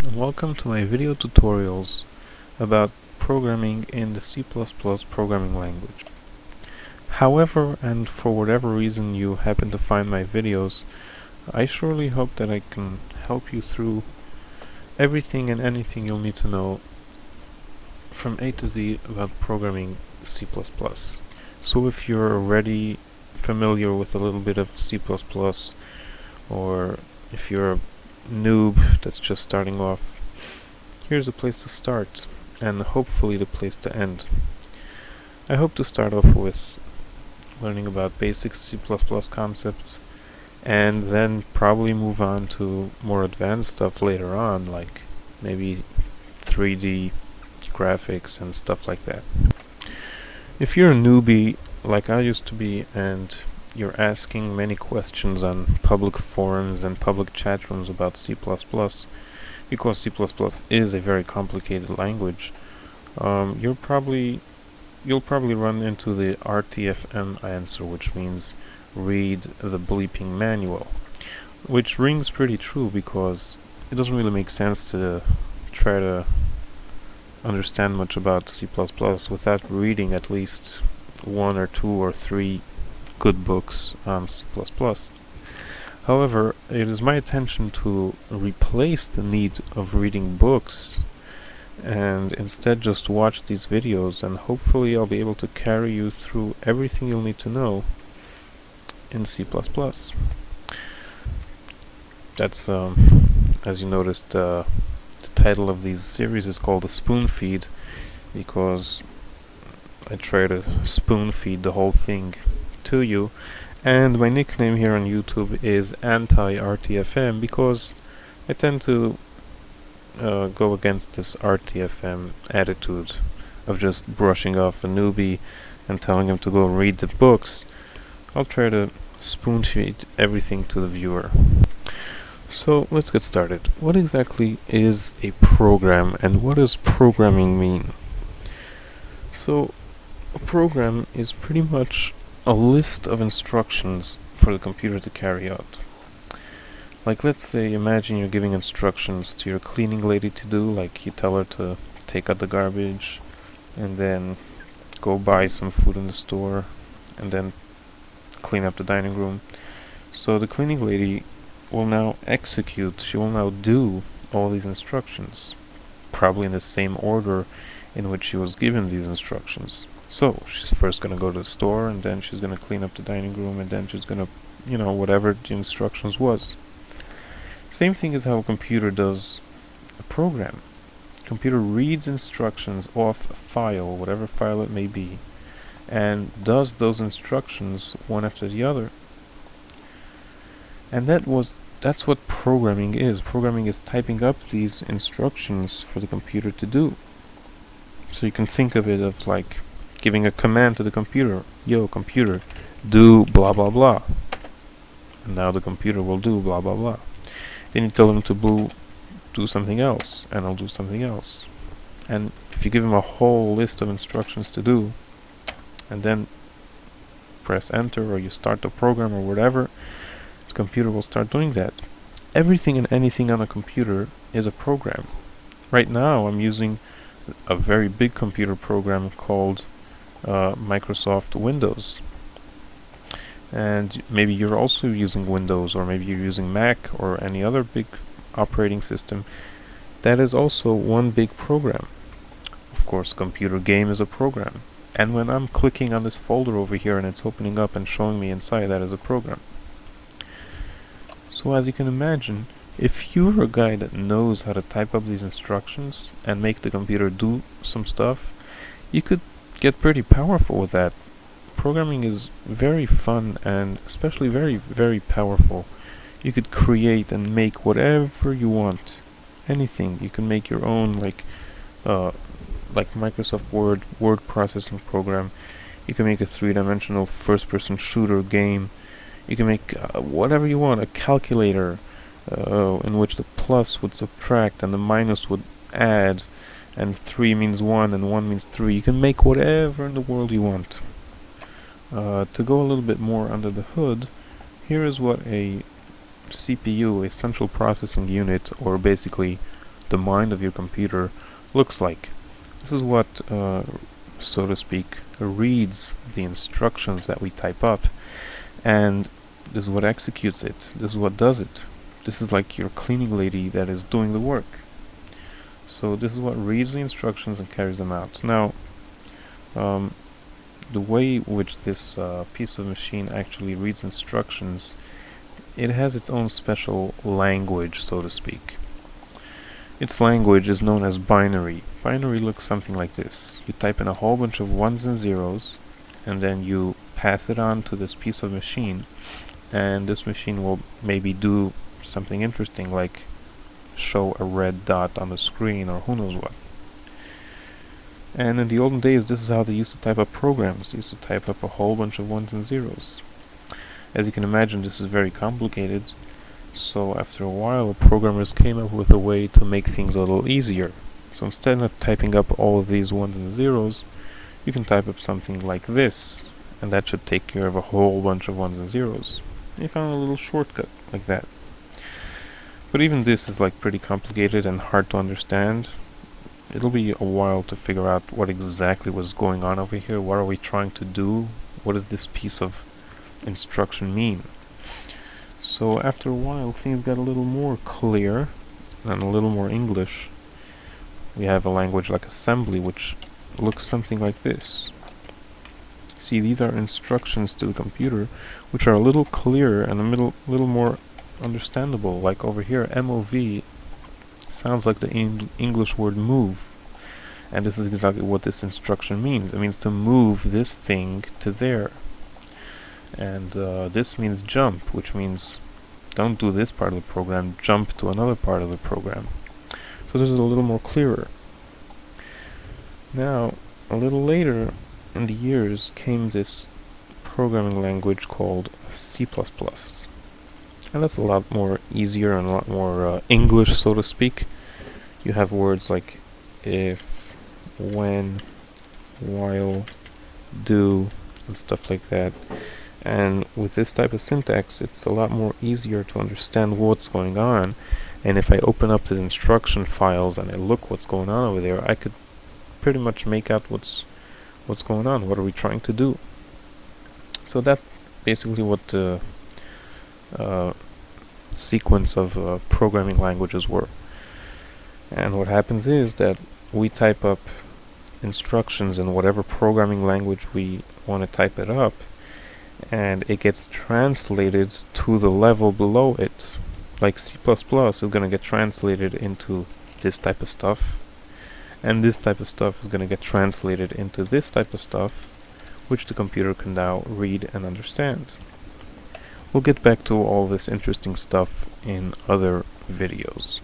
and welcome to my video tutorials about programming in the C++ programming language. However, and for whatever reason you happen to find my videos, I surely hope that I can help you through everything and anything you'll need to know from A to Z about programming C++. So if you're already familiar with a little bit of C++, or if you're a noob that's just starting off, here's a place to start, and hopefully the place to end. I hope to start off with learning about basic C++ concepts, and then probably move on to more advanced stuff later on, like maybe 3D graphics and stuff like that. If you're a newbie, like I used to be, and you're asking many questions on public forums and public chat rooms about C++, because C++ is a very complicated language, you'll probably run into the RTFM answer, which means read the bleeping manual, which rings pretty true because it doesn't really make sense to try to understand much about C++ without reading at least one or two or three good books on C++. However, it is my intention to replace the need of reading books and instead just watch these videos, and hopefully I'll be able to carry you through everything you'll need to know in C++. That's, as you noticed, the title of these series is called a spoon feed, because I try to spoon feed the whole thing to you. And my nickname here on YouTube is Anti-RTFM, because I tend to go against this RTFM attitude of just brushing off a newbie and telling him to go read the books. I'll try to spoon feed everything to the viewer. So let's get started. What exactly is a program, and what does programming mean? So a program is pretty much a list of instructions for the computer to carry out. Like, let's say, imagine you're giving instructions to your cleaning lady to do, like you tell her to take out the garbage and then go buy some food in the store and then clean up the dining room. So the cleaning lady will now execute, she will now do all these instructions, probably in the same order in which she was given these instructions. So she's first going to go to the store, and then she's going to clean up the dining room, and then she's going to, whatever the instructions was. Same thing is how a computer does a program. Computer reads instructions off a file, whatever file it may be, and does those instructions one after the other. And that's what programming is. Programming is typing up these instructions for the computer to do. So you can think of it of like giving a command to the computer. Yo, computer, do blah blah blah. And now the computer will do blah blah blah. Then you tell him to do something else, and I'll do something else. And if you give him a whole list of instructions to do, and then press enter, or you start the program or whatever, the computer will start doing that. Everything and anything on a computer is a program. Right now I'm using a very big computer program called Microsoft Windows. And maybe you're also using Windows, or maybe you're using Mac or any other big operating system. That is also one big program. Of course, computer game is a program. And when I'm clicking on this folder over here and it's opening up and showing me inside, that is a program. So as you can imagine, if you're a guy that knows how to type up these instructions and make the computer do some stuff, you could get pretty powerful with that. Programming is very fun and especially very, very powerful. You could create and make whatever you want. Anything. You can make your own, like Microsoft word processing program. You can make a three-dimensional first-person shooter game. You can make whatever you want. A calculator in which the plus would subtract and the minus would add, and 3 means 1 and 1 means 3. You can make whatever in the world you want. To go a little bit more under the hood, here is what a CPU, a central processing unit, or basically the mind of your computer looks like. This is what, so to speak, reads the instructions that we type up, and this is what executes it. This is what does it. This is like your cleaning lady that is doing the work. So this is what reads the instructions and carries them out. Now, the way which this piece of machine actually reads instructions, it has its own special language, so to speak. Its language is known as binary. Binary looks something like this. You type in a whole bunch of ones and zeros, and then you pass it on to this piece of machine, and this machine will maybe do something interesting, like show a red dot on the screen, or who knows what. And in the olden days, this is how they used to type up programs. They used to type up a whole bunch of ones and zeros. As you can imagine, this is very complicated, so after a while, programmers came up with a way to make things a little easier. So instead of typing up all of these ones and zeros, you can type up something like this, and that should take care of a whole bunch of ones and zeros. You found a little shortcut like that. But even this is like pretty complicated and hard to understand. It'll be a while to figure out what exactly was going on over here. What are we trying to do? What does this piece of instruction mean? So after a while, things got a little more clear and a little more English. We have a language like assembly, which looks something like this. See, these are instructions to the computer, which are a little clearer and a little more understandable. Like over here, MOV sounds like the English word move. And this is exactly what this instruction means. It means to move this thing to there. And this means jump, which means don't do this part of the program, jump to another part of the program. So this is a little more clearer. Now, a little later in the years came this programming language called C++. And that's a lot more easier and a lot more English, so to speak. You have words like if, when, while, do, and stuff like that. And with this type of syntax, it's a lot more easier to understand what's going on. And if I open up the instruction files and I look what's going on over there, I could pretty much make out what's going on. What are we trying to do? So that's basically what the sequence of programming languages were. And what happens is that we type up instructions in whatever programming language we want to type it up, and it gets translated to the level below it. Like C++ is going to get translated into this type of stuff, and this type of stuff is going to get translated into this type of stuff, which the computer can now read and understand. We'll get back to all this interesting stuff in other videos.